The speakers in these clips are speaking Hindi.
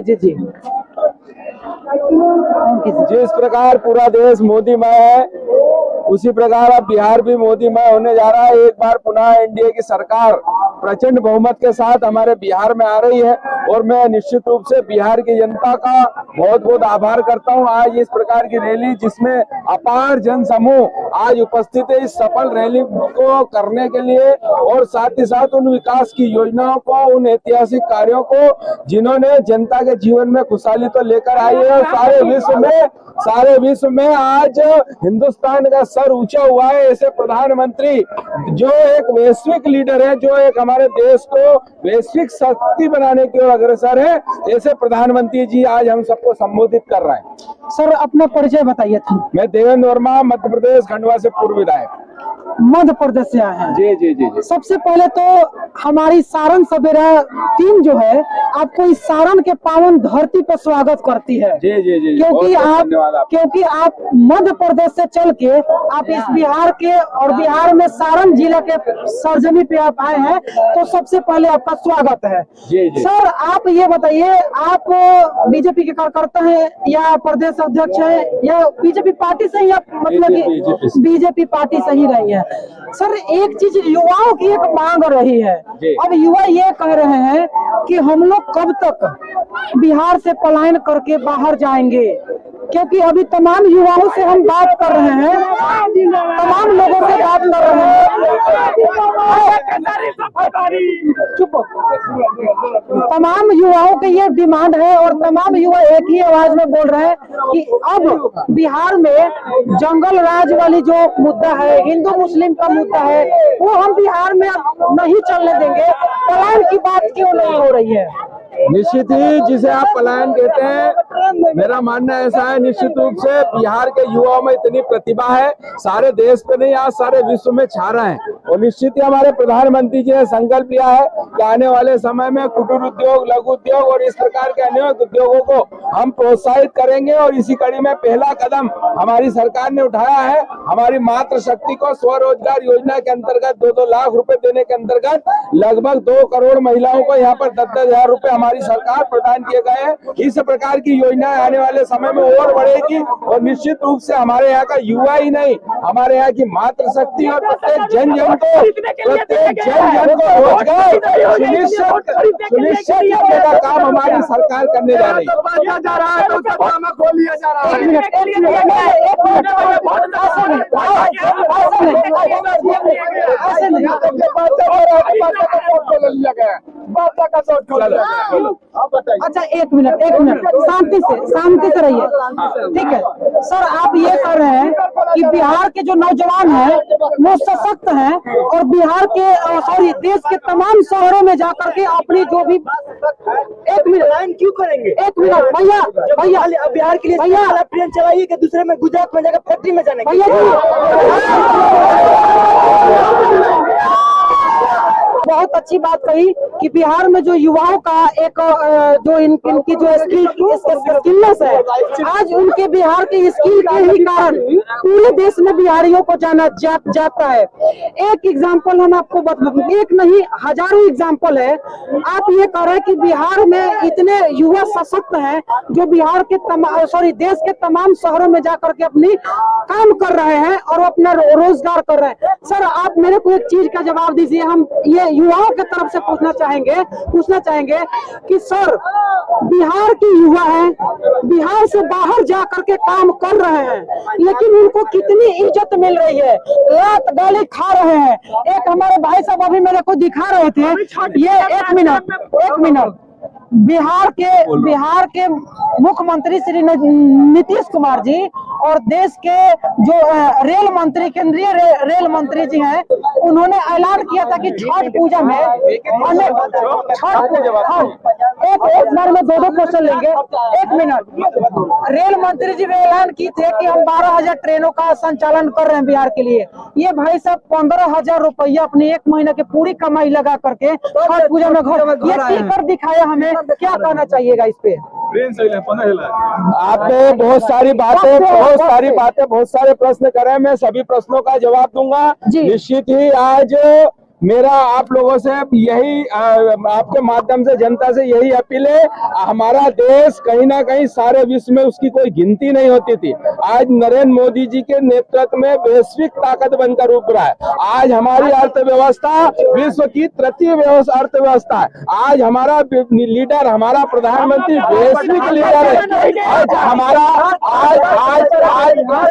जी जी जी। जिस प्रकार पूरा देश मोदीमय है, उसी प्रकार अब बिहार भी मोदीमय होने जा रहा है। एक बार पुनः एनडीए की सरकार प्रचंड बहुमत के साथ हमारे बिहार में आ रही है और मैं निश्चित रूप से बिहार की जनता का बहुत बहुत आभार करता हूं। आज इस प्रकार की रैली जिसमें अपार जन समूह आज उपस्थित है, इस सफल रैली को करने के लिए और साथ ही साथ उन विकास की योजनाओं को, उन ऐतिहासिक कार्यों को जिन्होंने जनता के जीवन में खुशहाली तो लेकर आई है। सारे विश्व में आज हिंदुस्तान का सर ऊंचा हुआ है। ऐसे प्रधानमंत्री जो एक वैश्विक लीडर है, जो एक हमारे देश को वैश्विक शक्ति बनाने की ओर अग्रसर है, ऐसे प्रधानमंत्री जी आज हम सबको संबोधित कर रहे हैं। सर अपना परिचय बताइए। मैं देवेंद्र वर्मा, मध्य प्रदेश खंडवा से पूर्व विधायक, मध्य प्रदेश से आए हैं। जी जी जी जी। सबसे पहले तो हमारी सारण सवेरा टीम जो है आपको इस सारण के पावन धरती पर स्वागत करती है। जी जी जी। क्योंकि आप मध्य प्रदेश से चल के आप इस बिहार के और बिहार में सारण जिला के सरजमी पे आप आए हैं, तो सबसे पहले आपका स्वागत है। जी जी। सर आप ये बताइए, आप बीजेपी के कार्यकर्ता हैं या प्रदेश अध्यक्ष हैं या बीजेपी पार्टी से ही आप, मतलब कि बीजेपी पार्टी से ही रही है। सर एक चीज युवाओं की एक मांग रही है, अब युवा ये कह रहे हैं कि हम लोग कब तक बिहार से पलायन करके बाहर जाएंगे, क्योंकि अभी तमाम युवाओं से हम बात कर रहे हैं, तमाम लोगों से बात कर रहे हैं। चुप। तमाम युवाओं की ये डिमांड है और तमाम युवा एक ही आवाज में बोल रहे हैं कि अब बिहार में जंगल राज वाली जो मुद्दा है, हिंदू मुस्लिम का मुद्दा है, वो हम बिहार में अब नहीं चलने देंगे। पलायन की बात क्यों नहीं हो रही है? निश्चित ही जिसे आप पलायन कहते हैं, मेरा मानना ऐसा है, निश्चित रूप से बिहार के युवाओं में इतनी प्रतिभा है, सारे देश पे नहीं आज सारे विश्व में छा रहे हैं। और निश्चित ही हमारे प्रधानमंत्री जी ने संकल्प लिया है कि आने वाले समय में कुटीर उद्योग, लघु उद्योग और इस प्रकार के अनेक उद्योगों को हम प्रोत्साहित करेंगे। और इसी कड़ी में पहला कदम हमारी सरकार ने उठाया है। हमारी मातृ शक्ति को स्वरोजगार योजना के अंतर्गत 2-2 लाख रुपए देने के अंतर्गत लगभग 2 करोड़ महिलाओं को यहाँ पर 10-10 हजार रुपए हमारी सरकार प्रदान किए गए हैं। इस प्रकार की योजनाएं आने वाले समय में और बढ़ेगी और निश्चित रूप से हमारे यहाँ का युवा ही नहीं, हमारे यहाँ की मातृ शक्ति और प्रत्येक जन जन को रोजगार सुनिश्चित करने का काम हमारी सरकार करने जा रही है। अच्छा एक मिनट शांति से रहिए, ठीक है। सर आप ये कह रहे हैं कि बिहार के जो नौजवान हैं वो सशक्त हैं और बिहार के देश के तमाम शहरों में जाकर के अपनी जो भी, एक मिनट क्यों करेंगे, एक मिनट भैया बिहार के लिए भैया ट्रेन चलाइए कि दूसरे में गुजरात में जाकर फैक्ट्री में जाने बहुत अच्छी बात कही कि बिहार में जो युवाओं का एक जो इनकी जो स्किलनेस है, आज उनके बिहार के स्किल के ही कारण पूरे देश में बिहारियों को जाना जाता है। एक एग्जांपल हम आपको एक नहीं हजारों एग्जांपल है। आप ये कह रहे हैं कि बिहार में इतने युवा सशक्त हैं जो बिहार के देश के तमाम शहरों में जाकर के अपनी काम कर रहे हैं और अपना रोजगार कर रहे हैं। सर आप मेरे को एक चीज का जवाब दीजिए, हम ये युवाओं की तरफ से पूछना चाहेंगे कि सर बिहार के युवा हैं, बिहार से बाहर जाकर के काम कर रहे हैं, लेकिन उनको कितनी इज्जत मिल रही है, लात गाली खा रहे हैं। एक हमारे भाई साहब अभी मेरे को दिखा रहे थे, ये एक मिनट बिहार के मुख्यमंत्री श्री नीतीश कुमार जी और देश के जो रेल मंत्री, केंद्रीय रेल मंत्री जी हैं, उन्होंने ऐलान किया था कि छठ पूजा में एक बार में 2 क्वेश्चन लेंगे। एक मिनट, रेल मंत्री जी ने ऐलान की थे कि हम 12,000 ट्रेनों का संचालन कर रहे हैं बिहार के लिए। ये भाई साहब 15,000 रुपया अपनी 1 महीने की पूरी कमाई लगा करके छठ पूजा में ये कर दिखाया। हमें क्या कहना चाहिएगा इस पे? आपने बहुत सारी बातें बहुत सारे प्रश्न करे, मैं सभी प्रश्नों का जवाब दूंगा। निश्चित ही आज मेरा आप लोगों से यही आपके माध्यम से जनता से यही अपील है, हमारा देश कहीं ना कहीं सारे विश्व में उसकी कोई गिनती नहीं होती थी। आज नरेंद्र मोदी जी के नेतृत्व में वैश्विक ताकत बनकर उभरा है। आज हमारी अर्थव्यवस्था विश्व की तृतीय अर्थव्यवस्था है। आज हमारा लीडर, हमारा प्रधानमंत्री वैश्विक लीडर है। आज हमारा आज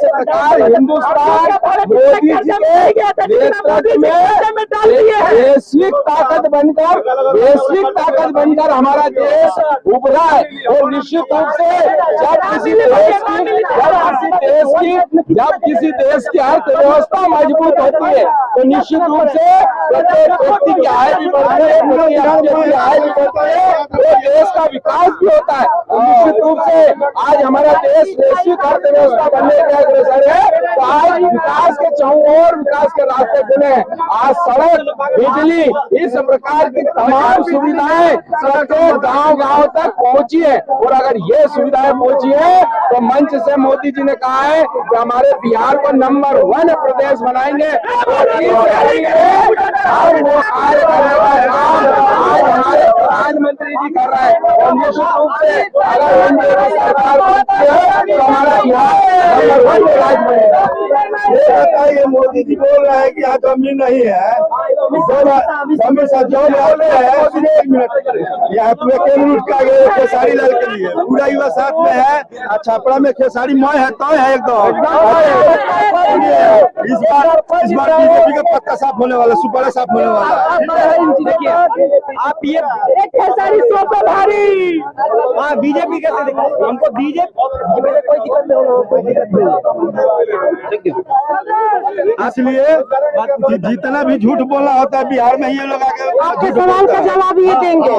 सरकार हिंदुस्तान मोदी जी के नेतृत्व में वैश्विक ताकत बनकर हमारा देश उभरा है। और निश्चित रूप से जब किसी देश की अर्थव्यवस्था मजबूत होती है तो निश्चित रूप से प्रत्येक व्यक्ति की आय भी बढ़ती है, आय भी बढ़ती है, तो देश का विकास भी होता है। तो निश्चित रूप से आज हमारा देश वैश्विक अर्थव्यवस्था बनने के अग्रसर है। तो आज विकास के चहुओर विकास के रास्ते खुले हैं। आज सड़क, बिजली, इस प्रकार की तमाम सुविधाएं प्रत्येक गांव तक पहुंची है। और अगर ये सुविधाएं पहुंची है तो मंच से मोदी जी ने कहा है कि हमारे बिहार को नंबर 1 प्रदेश बनाएंगे। और वो कार्य करने का काम आज हमारे प्रधानमंत्री जी कर रहे हैं। और निश्चित रूप से अगर एनडीए की सरकार बनती है तो हमारा बिहार नंबर 1 राज्य बनेगा। ये बताइए, मोदी जी बोल रहे हैं कि यहाँ कमी नहीं है, यहाँ पूरे केंद्र का खेसारी लाल के लिए पूरा युवा साथ में है। छापड़ा में खेसारी मय है, तय है एकदम। इस बार बीजेपी का पक्का साफ होने वाला, सुपड़ा साफ होने वाला। देखिए आप ये खेसारी भारी बीजेपी कैसे देखो, हमको बीजेपी में कोई दिक्कत नहीं। इसलिए जितना भी झूठ बोलना होता है बिहार में ये लोग आके आपके सवाल का जवाब ये देंगे।